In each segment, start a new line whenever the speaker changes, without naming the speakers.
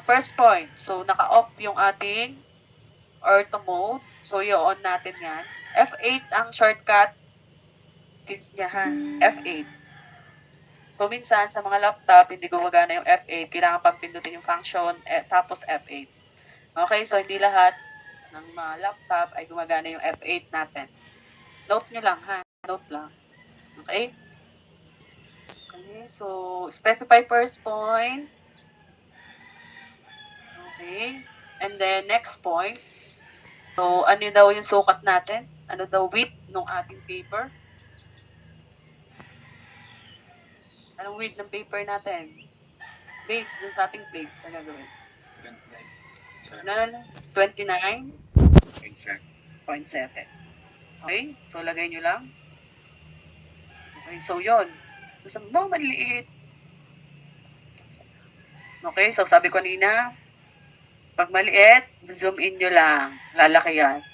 First point, so naka-off yung ating ortho mode. So, i-on natin yan. F8 ang shortcut keys niya ha. F8. So, minsan sa mga laptop, hindi gumagana yung F8. Kailangan pang pindutin yung function, tapos F8. Okay, so hindi lahat ng mga laptop ay gumagana yung F8 natin. Note nyo lang ha. Note lang. Okay? Okay, so specify first point. Okay. And then next point. So, ano daw yung sukat natin? Ano daw width ng ating paper? Anong width ng paper natin? Based dun sa ating plates, ano gagawin? 29.7. Okay, so lagay nyo lang. Okay, so yun. So, sabi mo, maliit. Okay, so sabi ko kanina, pag maliit, zoom in nyo lang. Lalaki yan.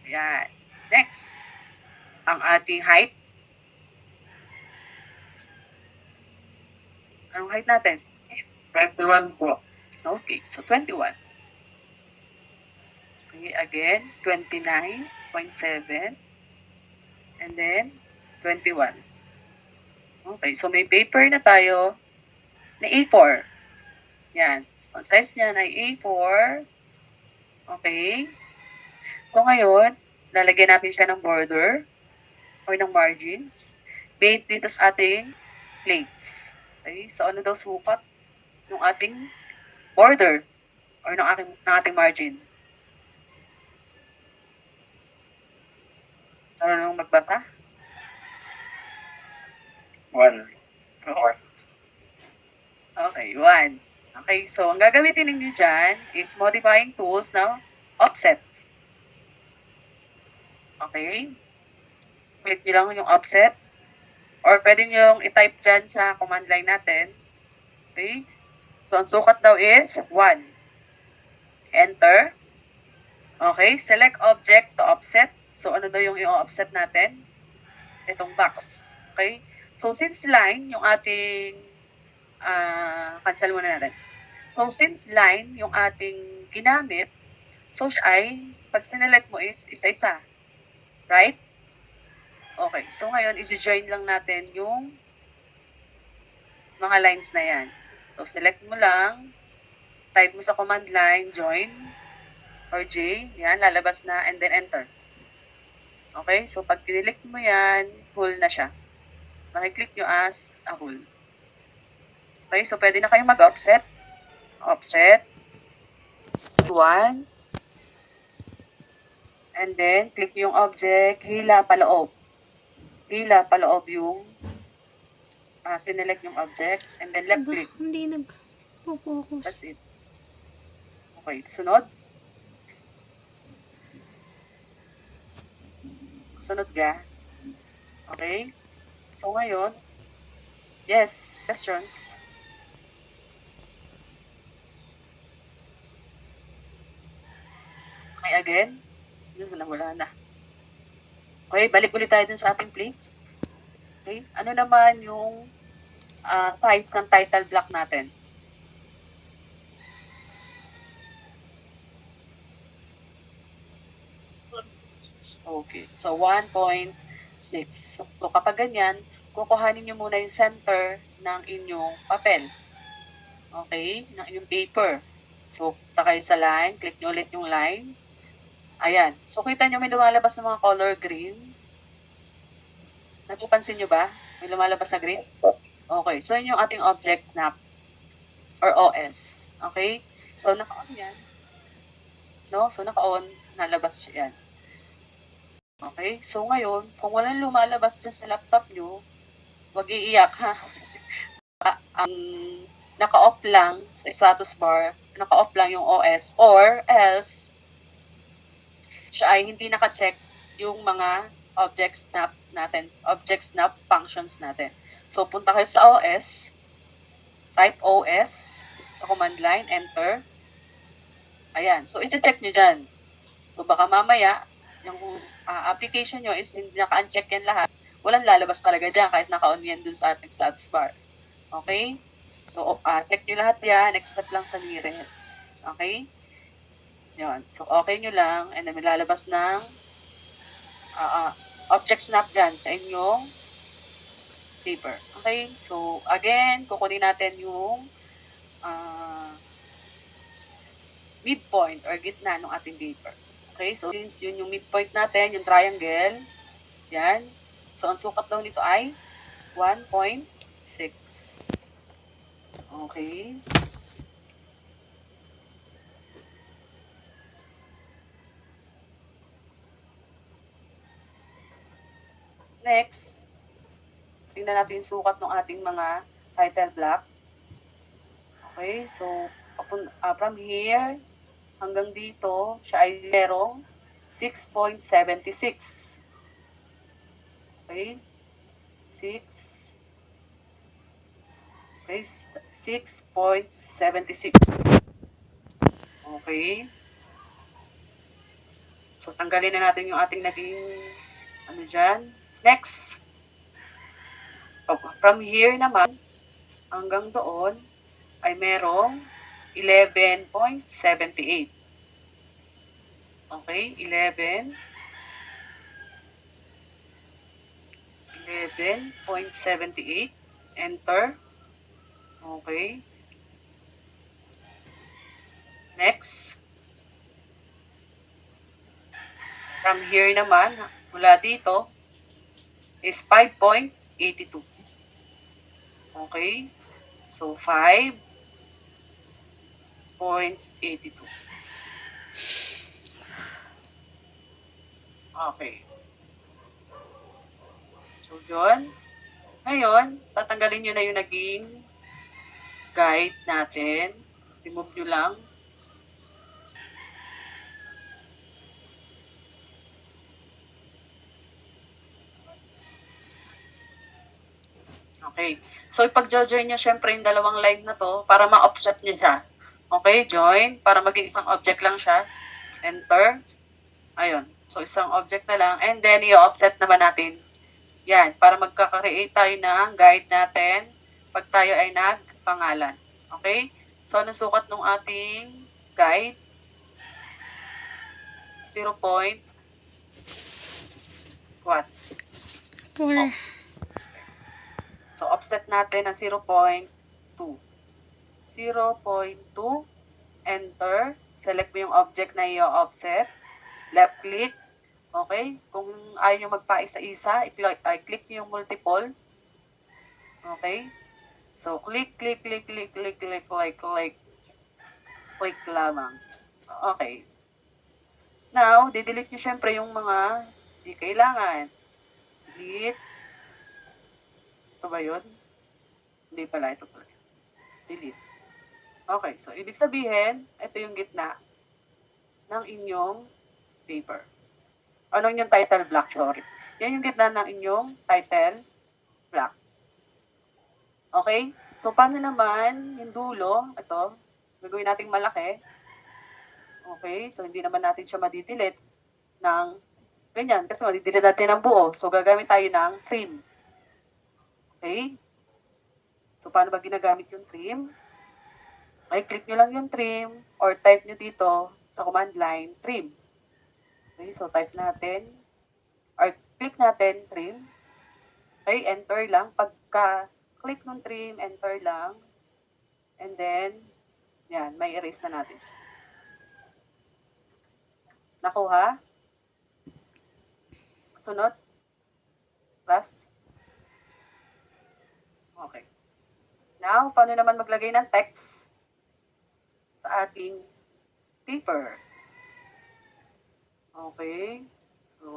Ayan. Next, ang ating height. Anong height natin?
21 po.
Okay, so 21. Okay, again, 29.7. And then, 21. Okay, so may paper na tayo na A4. Yan. So, ang size niya ay A4. Okay. So, ngayon, lalagyan natin siya ng border or ng margins based dito sa ating plates. Okay, so ano daw sukat ng ating border or ng ating margin? Ano nung magbata?
1.
Okay, 1. Okay, so ang gagamitin ninyo dyan is modifying tools na offset. Okay? Click nyo lang yung offset. Or pwede nyo i-type dyan sa command line natin. Okay? So, ang sukat daw is 1. Enter. Okay, select object to offset. So, ano daw yung i-offset natin? Itong box. Okay? So, since line, yung ating, cancel muna natin. So, since line, yung ating ginamit, so siya ay, pag sinelect mo is isa-isa. Right? Okay, so ngayon, isi-join lang natin yung mga lines na yan. So, select mo lang, type mo sa command line, join, or J, yan, lalabas na, and then enter. Okay, so pag click mo yan, whole na siya. Makiklik nyo as a whole. Okay, so pwede na kayong mag-offset. Offset. 1. And then, click yung object, hila paloob. Hila paloob yung sinelect yung object, and then left click.
Hindi nag-focus.
That's it. Okay, sunod. Sunod ka. Okay. So, ngayon, yes, questions. Okay, again. Yun na, wala na. Okay, balik ulit tayo dun sa ating plates. Okay, ano naman yung size ng title block natin? Okay, so 1.6. So kapag ganyan, kukuhanin nyo muna yung center ng inyong papel. Okay, ng inyong paper. So, punta kayo sa line, click nyo ulit yung line. Ayan. So, kita nyo may lumalabas ng mga color green. Napupansin nyo ba? May lumalabas na green? Okay, so yun yung ating object na or OS. Okay? So, naka-on yan. No? So, naka-on, nalabas siya yan. Okay? So, ngayon, kung walang lumalabas dyan sa laptop nyo, wag iiyak, ha? Ang naka-off lang sa status bar, naka-off lang yung OS, or else, siya ay hindi naka-check yung mga object snap natin, object snap functions natin. So, punta kayo sa OS, type OS, sa command line, enter. Ayan. So, i-check nyo dyan. So, baka mamaya, yung application nyo is hindi naka-uncheck yan lahat. Walang lalabas talaga dyan kahit naka-on yan dun sa ating status bar. Okay? So, check nyo lahat yan, except lang sa nearest. Okay? Yan. So, okay nyo lang, and then may lalabas ng object snap dyan sa inyong paper. Okay? So, again, kukunin natin yung midpoint or gitna ng ating paper. Okay? So, since yun yung midpoint natin, yung triangle, yan. So, ang sukat daw nito ay 1.6. Okay? Next, tingnan natin yung sukat ng ating mga title block. Okay, so from here hanggang dito, siya ay merong 6.76. Okay, 6. Okay, 6.76. Okay. So, tanggalin na natin yung ating naging ano dyan. Next, from here naman hanggang doon ay merong 11.78. Okay, 11.78. Enter. Okay. Next. From here naman, mula dito, is 5.82. Okay? So, 5.82. Okay. So, yun. Ngayon, tatanggalin nyo na yung naging guide natin. Remove nyo lang. Okay. So, ipag-join nyo syempre yung dalawang line na to para ma-offset nyo siya. Okay, join. Para maging isang object lang siya. Enter. Ayun. So, isang object na lang. And then, i-offset naman natin. Yan. Para magkaka-create tayo ng guide natin pag tayo ay nagpangalan. Okay? So, anong sukat ng ating guide? 0. What?
4.
So, offset natin ng 0.2. 0.2. Enter. Select mo yung object na i-offset. Left click. Okay? Kung ayaw nyo magpaisa-isa, i-click nyo yung multiple. Okay? So, click lamang. Okay. Now, didelete nyo syempre yung mga di kailangan. Delete. Ito ba yun? Hindi pala, ito pala. Delete. Okay, so ibig sabihin, ito yung gitna ng inyong paper. Ano yung title block, sorry. Yan yung gitna ng inyong title block. Okay? So, paano naman yung dulo? Ito, gagawin natin malaki. Okay? So, hindi naman natin siya madidelete ng ganyan. Kasi madidelete natin ng buo. So, gagamit tayo ng trim. Okay? So, paano ba ginagamit yung trim? Ay, click nyo lang yung trim or type nyo dito sa command line, trim. Okay? So, type natin or click natin, trim. Okay? Enter lang. Pagka-click ng trim, enter lang. And then, yan, may erase na natin. Nakuha? Sunod? Class? Okay. Now, paano naman maglagay ng text sa ating paper? Okay. So,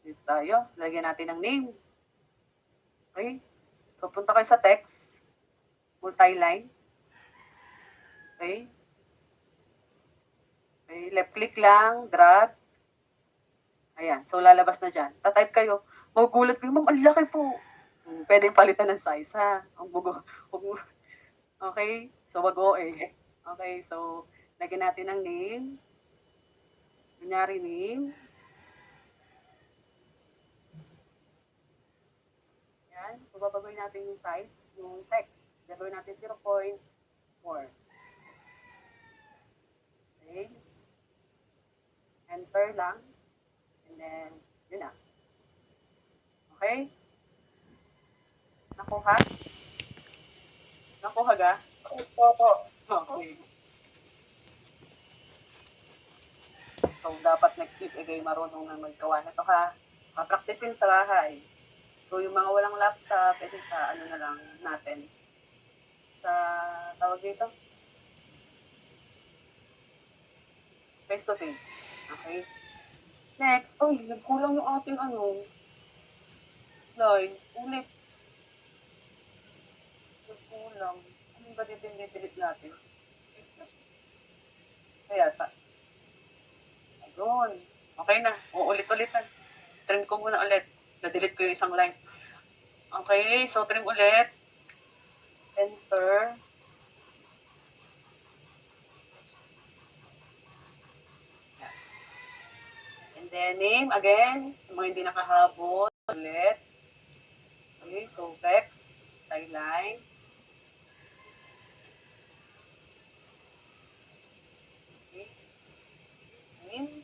dito tayo. Lagyan natin ng name. Okay. So, punta kayo sa text. Multi-line. Okay. Okay. Left click lang. Drag. Ayan. So, lalabas na dyan. Tatype kayo. Magugulat kayo, ma'am, ang laki po. Pwede palitan ng size, ha? Okay? So, wag-o eh. Okay, so, lagyan natin ng name. Kunyari name. Yan. So, babagoy natin yung size, yung text. gagawin natin 0.4. Okay. Enter lang. And then, yun na. Okay? Nakuha? Nakuha ga?
Opo.
Okay. So, dapat next week, marunong na maggawa nito ha. Papraktisin sa bahay. So, yung mga walang laptop, pwede sa ano na lang natin. Sa, tawag dito? Face to face. Okay? Next, nagkulang yung ating line. Ulit. Nagkulang. Ano ba dito natin? Kaya ta. Ayun. Okay na. Uulit-ulitan. Trim ko muna ulit. Na-delete ko yung isang line. Okay, so trim ulit. Enter. And then name again. Sa mga hindi nakahabol. Ulit. Okay, so text. Line. Okay. Name.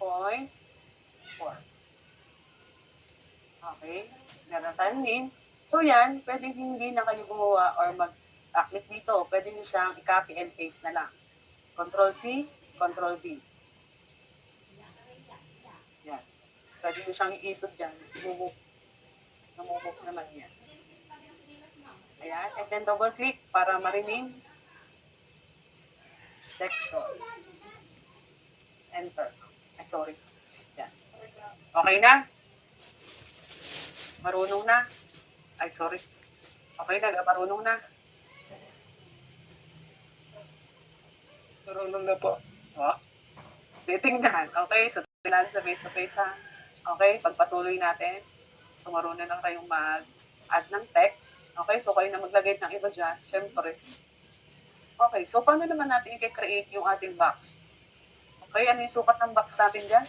.4. Okay. Meron tayong name. So yan, pwedeng hindi na kayo gumawa or mag-click dito. Pwede nyo siyang i-copy and paste na lang. Control-C, Control-V. Yan. Pwede nyo siyang i-isod dyan. Namumove naman yan. Ayan. And then double-click para ma-rename. Section. Enter. Ay, sorry. Yan. Okay na? Marunong na? Ay, sorry. Okay na, marunong na.
Marunong na po.
Oh. Titingnan. Okay, so tingnan sa face-to-face ha. Okay, pagpatuloy natin. So, marunong na kayong mag-add ng text. Okay, so kayo na maglagay ng iba dyan. Siyempre. Okay, so paano naman natin i-create yung ating box? Okay, ano yung sukat ng box natin dyan?